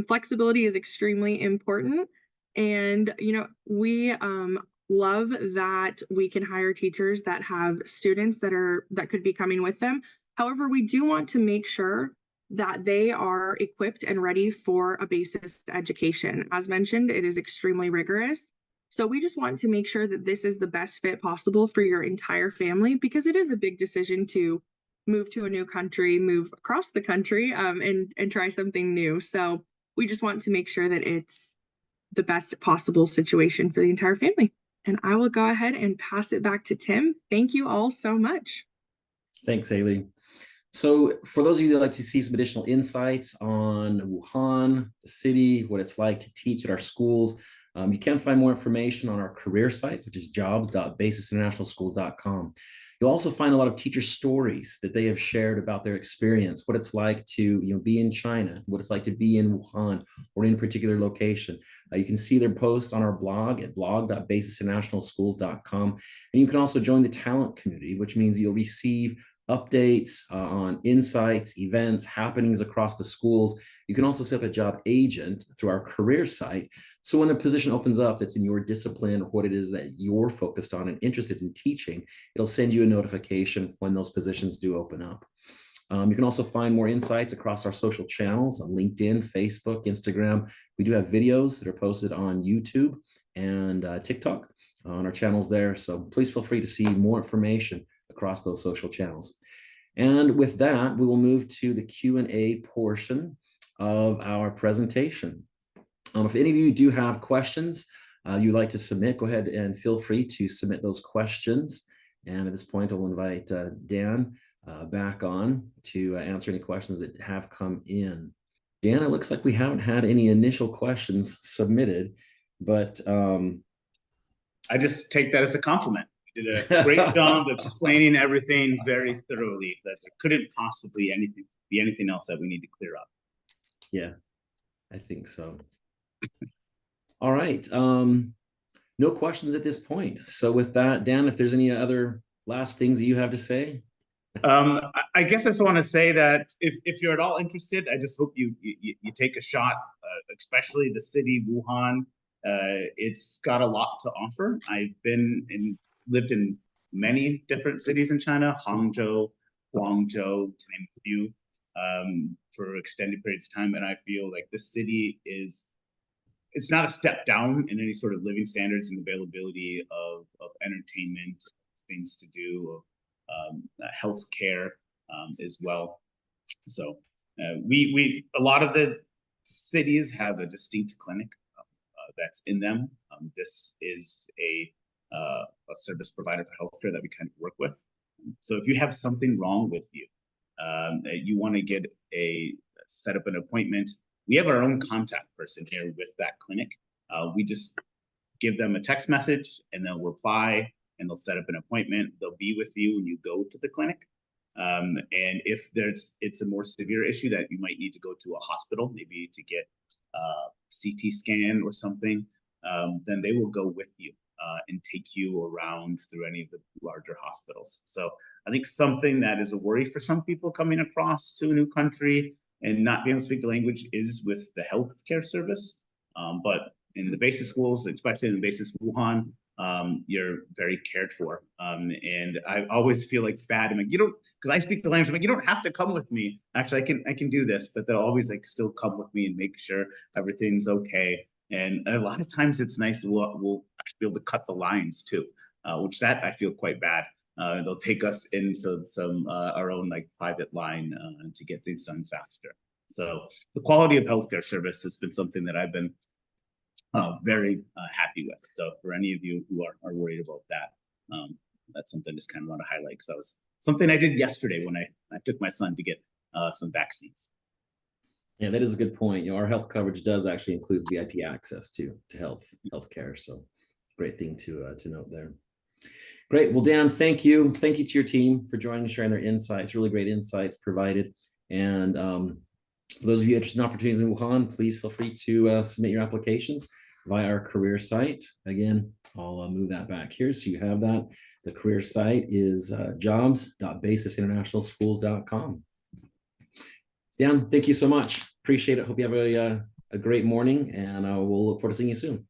Flexibility is extremely important, and we love that we can hire teachers that have students that could be coming with them. However, we do want to make sure that they are equipped and ready for a basis education. As mentioned, it is extremely rigorous. So we just want to make sure that this is the best fit possible for your entire family, because it is a big decision to move to a new country, move across the country, and try something new. So we just want to make sure that it's the best possible situation for the entire family. And I will go ahead and pass it back to Tim. Thank you all so much. Thanks, Haley. So for those of you that like to see some additional insights on Wuhan, the city, what it's like to teach at our schools, you can find more information on our career site, which is jobs.basisinternationalschools.com. You'll also find a lot of teacher stories that they have shared about their experience, what it's like to be in China, what it's like to be in Wuhan or in a particular location. You can see their posts on our blog at blog.basisinternationalschools.com. And you can also join the talent community, which means you'll receive updates on insights, events, happenings across the schools. You can also set up a job agent through our career site. So when the position opens up that's in your discipline or what it is that you're focused on and interested in teaching, it'll send you a notification when those positions do open up. You can also find more insights across our social channels on LinkedIn, Facebook, Instagram. We do have videos that are posted on YouTube and TikTok on our channels there. So please feel free to see more information across those social channels. And with that, we will move to the Q&A portion of our presentation. If any of you do have questions, you'd like to submit, go ahead and feel free to submit those questions. And at this point, I'll invite Dan back on to answer any questions that have come in. Dan, it looks like we haven't had any initial questions submitted, but I just take that as a compliment. You did a great job explaining everything very thoroughly, that there couldn't possibly be anything else that we need to clear up. Yeah, I think so. All right. No questions at this point. So with that, Dan, if there's any other last things you have to say? I guess I just want to say that if you're at all interested, I just hope you take a shot, especially the city Wuhan. It's got a lot to offer. I've lived in many different cities in China, Hangzhou, Guangzhou, to name a few, for extended periods of time. And I feel like this city it's not a step down in any sort of living standards and availability of entertainment, things to do, healthcare as well. So a lot of the cities have a distinct clinic that's in them. This is a service provider for healthcare that we kind of work with. So if you have something wrong with you, you want to set up an appointment, we have our own contact person here with that clinic. We just give them a text message and they'll reply and they'll set up an appointment. They'll be with you when you go to the clinic. And if it's a more severe issue that you might need to go to a hospital, maybe to get a CT scan or something, then they will go with you and take you around through any of the larger hospitals. So I think something that is a worry for some people coming across to a new country and not being able to speak the language is with the healthcare service. But in the basic schools, especially in the basic Wuhan, you're very cared for. And I always feel like bad. I'm like, because I speak the language, I'm like, you don't have to come with me. Actually, I can do this, but they'll always still come with me and make sure everything's okay. And a lot of times it's nice. We'll actually be able to cut the lines too, which that I feel quite bad. They'll take us into some our own private line to get things done faster. So the quality of healthcare service has been something that I've been very happy with. So for any of you who are worried about that, that's something I just kind of want to highlight, because that was something I did yesterday when I took my son to get some vaccines. Yeah, that is a good point. Our health coverage does actually include VIP access to healthcare. So great thing to note there. Great. Well, Dan, thank you. Thank you to your team for joining and sharing their insights, really great insights provided. And for those of you interested in opportunities in Wuhan, please feel free to submit your applications via our career site. Again, I'll move that back here so you have that. The career site is jobs.basisinternationalschools.com. Dan, thank you so much. Appreciate it. Hope you have a great morning, and we'll look forward to seeing you soon.